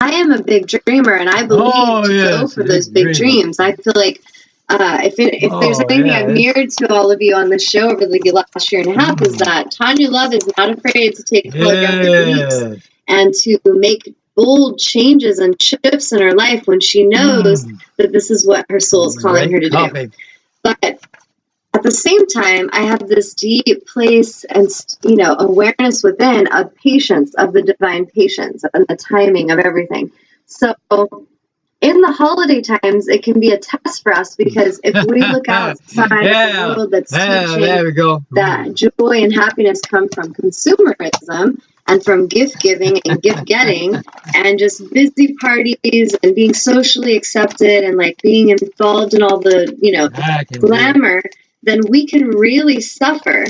I am a big dreamer, and I believe to go for those big dreams. I feel like if there's anything I've mirrored to all of you on the show over the last year and a half is that Tanya Love is not afraid to take holographic leaps and to make bold changes and shifts in her life when she knows that this is what her soul is calling her to do. But at the same time, I have this deep place and, awareness within of patience, of the divine patience and the timing of everything. So in the holiday times, it can be a test for us because if we look outside of the world that's teaching that joy and happiness come from consumerism and from gift giving and gift getting and just busy parties and being socially accepted and like being involved in all the, glamour, then we can really suffer.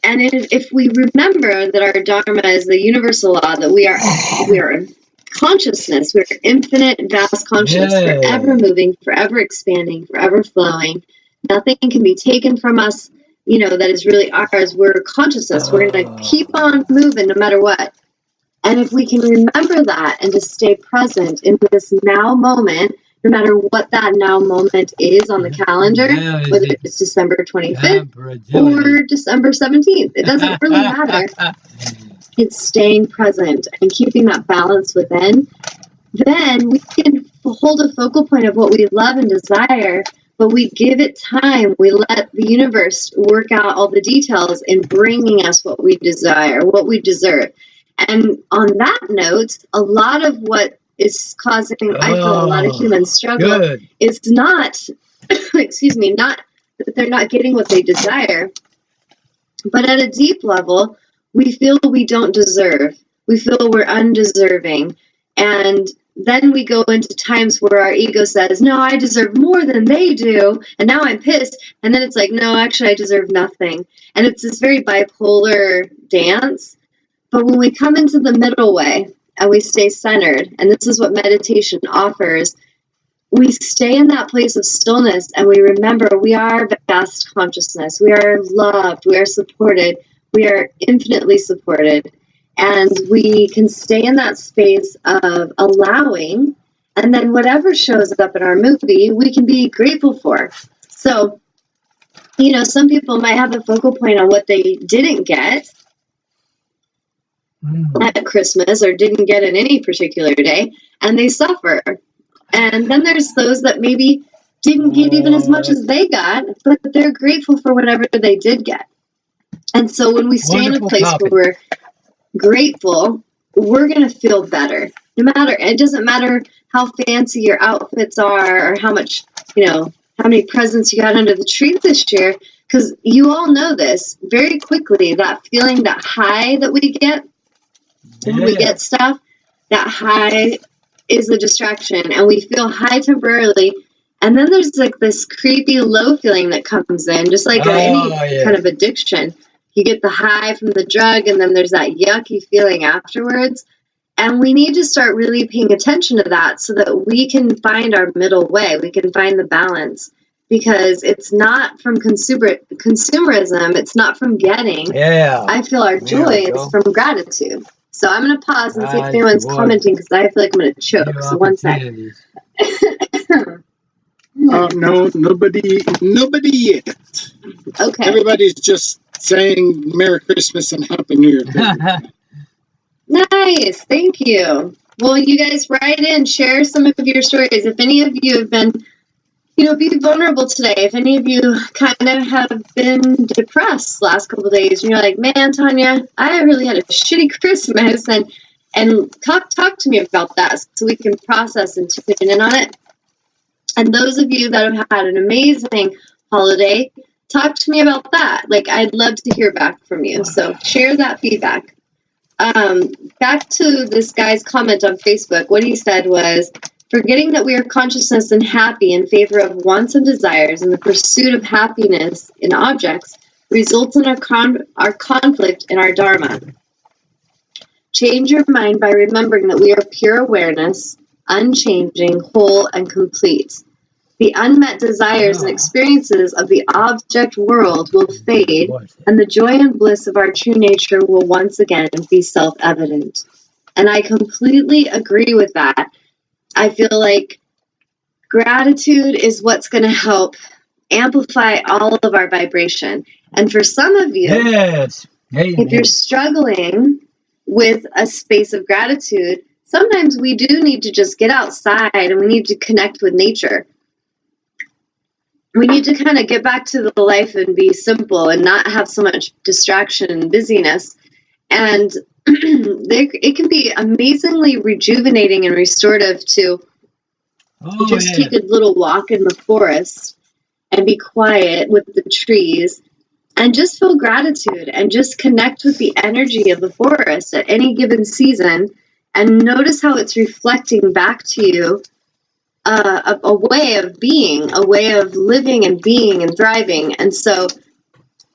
And if we remember that our Dharma is the universal law, that we are consciousness, we're infinite, vast consciousness, forever moving, forever expanding, forever flowing. Nothing can be taken from us, that is really ours. We're consciousness. We're going to keep on moving no matter what. And if we can remember that and just stay present in this now moment, no matter what that now moment is on the calendar, whether it's December 25th or December 17th, it doesn't really matter. It's staying present and keeping that balance within. Then we can hold a focal point of what we love and desire, but we give it time. We let the universe work out all the details in bringing us what we desire, what we deserve. And on that note, a lot of what is causing, I feel, a lot of human struggle is not, not that they're not getting what they desire, but at a deep level, we feel we don't deserve. We feel we're undeserving. And then we go into times where our ego says, no, I deserve more than they do. And now I'm pissed. And then it's like, no, actually, I deserve nothing. And it's this very bipolar dance. But when we come into the middle way and we stay centered, and this is what meditation offers, we stay in that place of stillness and we remember we are vast consciousness. We are loved. We are supported. We are infinitely supported. And we can stay in that space of allowing, and then whatever shows up in our movie, we can be grateful for. So, some people might have a focal point on what they didn't get at Christmas or didn't get in any particular day, and they suffer. And then there's those that maybe didn't get even as much as they got, but they're grateful for whatever they did get. And so when we stay in a place where we're grateful, we're going to feel better. It doesn't matter how fancy your outfits are or how much, how many presents you got under the tree this year, because you all know this very quickly, that feeling, that high that we get when we get stuff, that high is a distraction, and we feel high temporarily. And then there's like this creepy low feeling that comes in, just like any kind of addiction. You get the high from the drug, and then there's that yucky feeling afterwards. And we need to start really paying attention to that so that we can find our middle way. We can find the balance, because it's not from consumerism. It's not from getting. I feel our joy is from gratitude. So I'm going to pause and see if anyone's commenting, because I feel like I'm going to choke. So one sec. No, nobody yet. Okay. Everybody's just saying Merry Christmas and Happy New Year. Nice, thank you. Well, you guys write in, share some of your stories. If any of you have been, be vulnerable today. If any of you kind of have been depressed last couple of days, and you're like, man, Tanya, I really had a shitty Christmas, and talk to me about that so we can process and tune in on it. And those of you that have had an amazing holiday, talk to me about that. Like, I'd love to hear back from you. So share that feedback. Back to this guy's comment on Facebook. What he said was, forgetting that we are consciousness and happy in favor of wants and desires, and the pursuit of happiness in objects results in our conflict in our Dharma. Change your mind by remembering that we are pure awareness, unchanging, whole, and complete. The unmet desires and experiences of the object world will fade, and the joy and bliss of our true nature will once again be self-evident. And I completely agree with that. I feel like gratitude is what's going to help amplify all of our vibration. And for some of you, yes, if you're struggling with a space of gratitude, sometimes we do need to just get outside and we need to connect with nature. We need to kind of get back to the life and be simple and not have so much distraction and busyness. And it can be amazingly rejuvenating and restorative to just take a little walk in the forest and be quiet with the trees and just feel gratitude and just connect with the energy of the forest at any given season and notice how it's reflecting back to you a way of being, a way of living and being and thriving. And so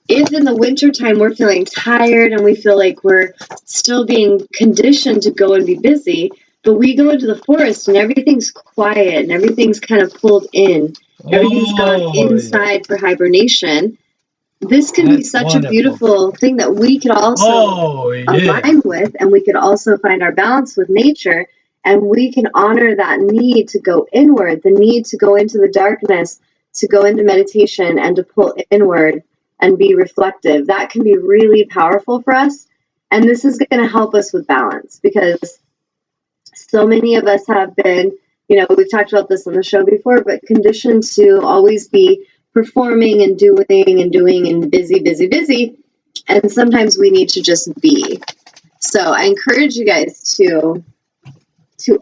if in the wintertime we're feeling tired and we feel like we're still being conditioned to go and be busy, but we go into the forest and everything's quiet and everything's kind of pulled in, everything's gone inside for hibernation, this can be such a beautiful thing that we could also align with, and we could also find our balance with nature, and we can honor that need to go inward, the need to go into the darkness, to go into meditation and to pull inward and be reflective. That can be really powerful for us. And this is going to help us with balance because so many of us have been, we've talked about this on the show before, but conditioned to always be performing and doing and busy. And sometimes we need to just be. So I encourage you guys to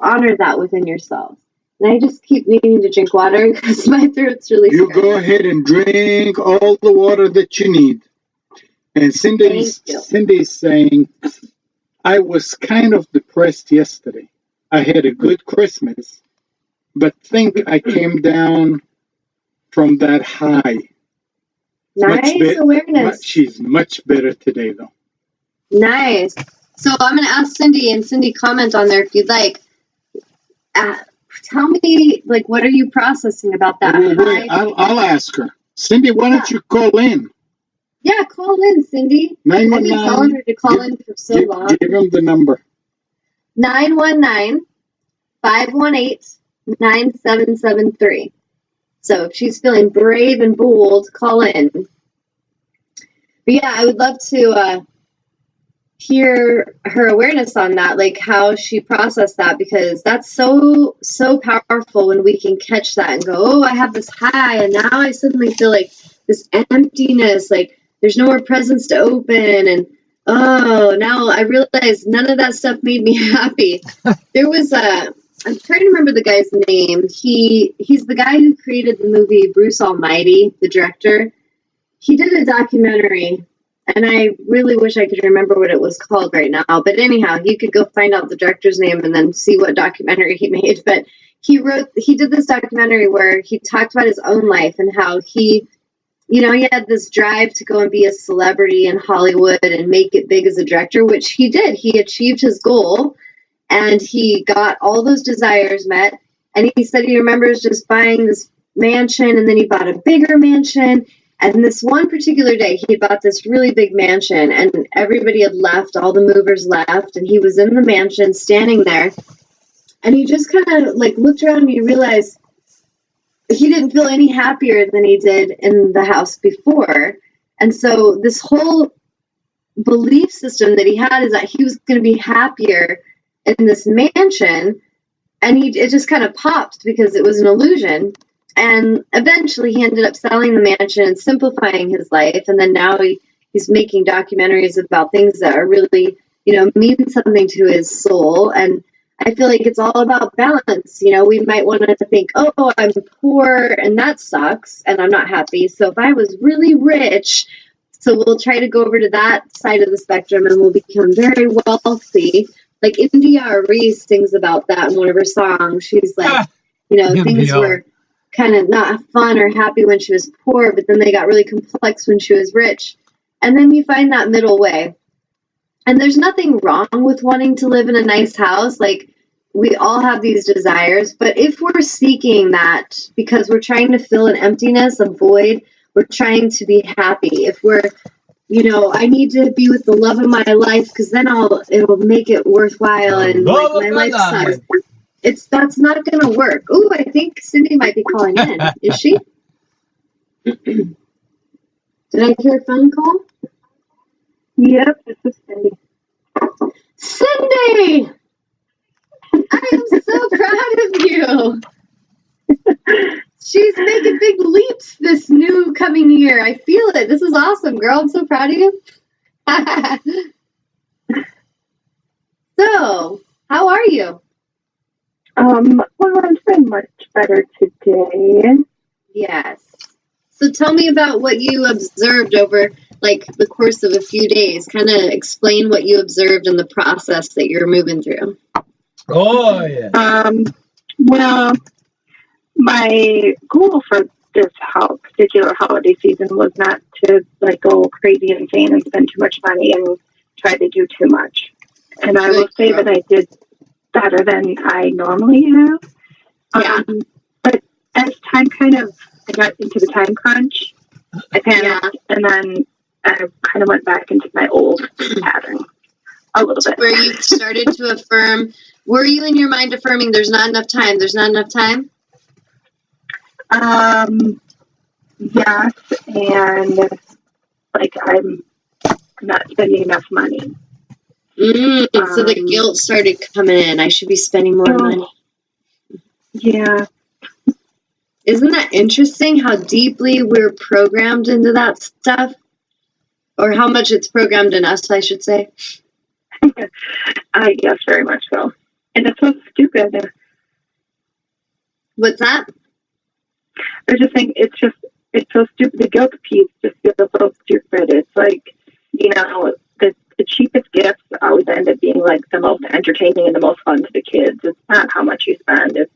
honor that within yourselves. And I just keep needing to drink water because my throat's really You go ahead and drink all the water that you need. And Cindy's saying, I was kind of depressed yesterday. I had a good Christmas, but think I came down from that high. Nice awareness. She's much better today, though. Nice. So I'm going to ask Cindy, and Cindy, comment on there if you'd like. Tell me, what are you processing about that? Wait, I'll ask her. Cindy, why don't you call in? Yeah, call in, Cindy. 919. I've been calling her to call in for so long. Give them the number. 919-518-9773. So if she's feeling brave and bold, call in. But yeah, I would love to hear her awareness on that, how she processed that, because that's so powerful when we can catch that and go, oh, I have this high, and now I suddenly feel like this emptiness, there's no more presents to open, and oh, now I realize none of that stuff made me happy. There was I'm trying to remember the guy's name. He's the guy who created the movie Bruce Almighty, the director. He did a documentary, and I really wish I could remember what it was called right now. But anyhow, you could go find out the director's name and then see what documentary he made. But he did this documentary where he talked about his own life and how he had this drive to go and be a celebrity in Hollywood and make it big as a director, which he did. He achieved his goal. And he got all those desires met. And he said he remembers just buying this mansion, and then he bought a bigger mansion. And this one particular day, he bought this really big mansion, and everybody had left, all the movers left, and he was in the mansion standing there. And he just kind of looked around and he realized he didn't feel any happier than he did in the house before. And so this whole belief system that he had is that he was going to be happier in this mansion, and it just kind of popped because it was an illusion. And eventually he ended up selling the mansion and simplifying his life, and then now he's making documentaries about things that are really mean something to his soul. And I feel like it's all about balance. We might want to think, oh, I'm poor and that sucks and I'm not happy, so if I was really rich, so we'll try to go over to that side of the spectrum and we'll become very wealthy. India Reese sings about that in one of her songs. She's things were kind of not fun or happy when she was poor, but then they got really complex when she was rich. And then you find that middle way. And there's nothing wrong with wanting to live in a nice house. We all have these desires, but if we're seeking that because we're trying to fill an emptiness, a void, we're trying to be happy. If we're I need to be with the love of my life because then it'll make it worthwhile. And like my life sucks. That's not going to work. Oh, I think Cindy might be calling in. Is she? Did I hear a phone call? Yep, this is Cindy. Cindy! I am so proud of you. She's making big leaps this new coming year. I feel it. This is awesome, girl. I'm so proud of you. So, how are you? Well, I'm feeling much better today. Yes. So tell me about what you observed over like the course of a few days. Kind of explain what you observed in the process that you're moving through. Oh, yeah. Well, my goal for this particular holiday season was not to like go crazy insane and spend too much money and try to do too much. And I will say that I did better than I normally have. Yeah. But as time I got into the time crunch, I panicked, and then I kind of went back into my old pattern a little bit. Where you started to affirm, were you in your mind affirming there's not enough time? There's not enough time? Yes, and like I'm not spending enough money. So the guilt started coming in. I should be spending more money. Yeah. Isn't that interesting how deeply we're programmed into that stuff? Or how much it's programmed in us, I should say. I guess very much so. And it's so stupid. What's that? I was just saying, it's so stupid. The guilt piece just feels so stupid. It's like, the cheapest gifts always end up being like the most entertaining and the most fun to the kids. It's not how much you spend. It's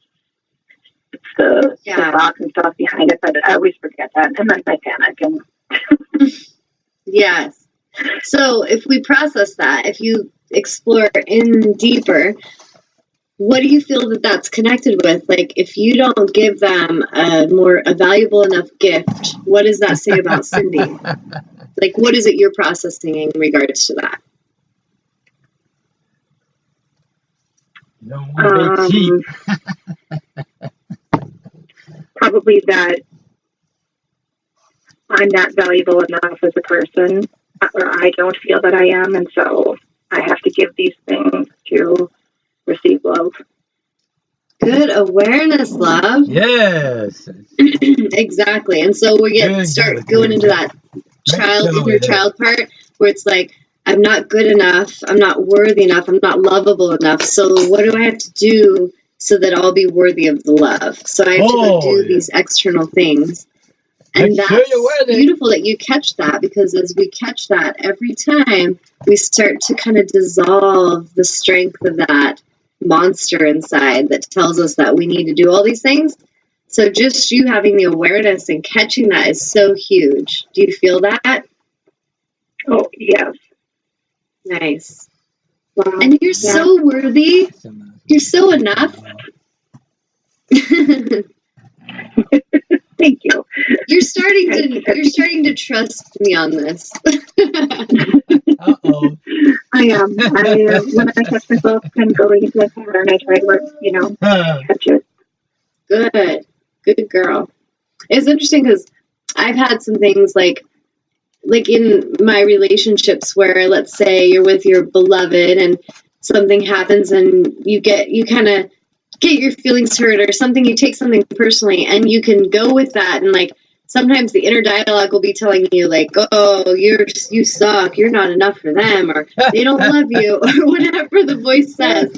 the thoughts and stuff behind it. But I always forget that. And then I panic. And yes. So if we process that, if you explore in deeper, what do you feel that that's connected with? Like, if you don't give them a valuable enough gift, what does that say about Cindy? Like, what is it you're processing in regards to that? Probably that I'm not valuable enough as a person, or I don't feel that I am, and so I have to give these things to receive love. Good awareness, love. Yes. Exactly. And so we start going into that inner child part where it's like, I'm not good enough, I'm not worthy enough, I'm not lovable enough. So what do I have to do so that I'll be worthy of the love? So I have to go do these external things. And that's beautiful that you catch that, because as we catch that every time, we start to kind of dissolve the strength of that monster inside that tells us that we need to do all these things. So just you having the awareness and catching that is so huge. Do you feel that? Oh, yes. Nice. Wow. And you're so worthy. You're so enough. Thank you. You're starting to trust me on this. Uh-oh. I am. When I catch myself kind of going into that pattern, I try to catch it. Good girl. It's interesting because I've had some things like in my relationships where, let's say you're with your beloved and something happens and you kind of get your feelings hurt or something, you take something personally, and you can go with that, and like sometimes the inner dialogue will be telling you like, oh, you suck, you're not enough for them, or they don't love you, or whatever the voice says.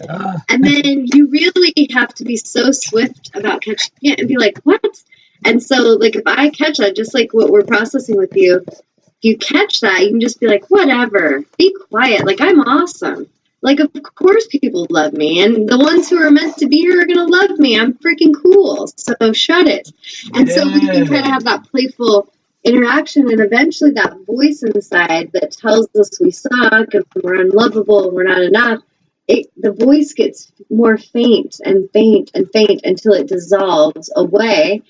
And then you really have to be so swift about catching it and be like, what? And so like if I catch that, just like what we're processing with you, if you catch that, you can just be like, whatever, be quiet, like I'm awesome. Like, of course people love me, and the ones who are meant to be here are going to love me. I'm freaking cool, so shut it. And so we can kind of have that playful interaction, and eventually that voice inside that tells us we suck, and we're unlovable, and we're not enough, the voice gets more faint and faint and faint until it dissolves away,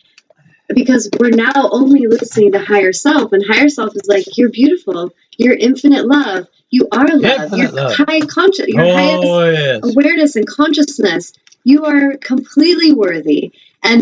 because we're now only listening to higher self, and higher self is like, you're beautiful, Your infinite love. You are love. Infinite love. High conscious. Your Oh, highest yes. awareness and consciousness. You are completely worthy. And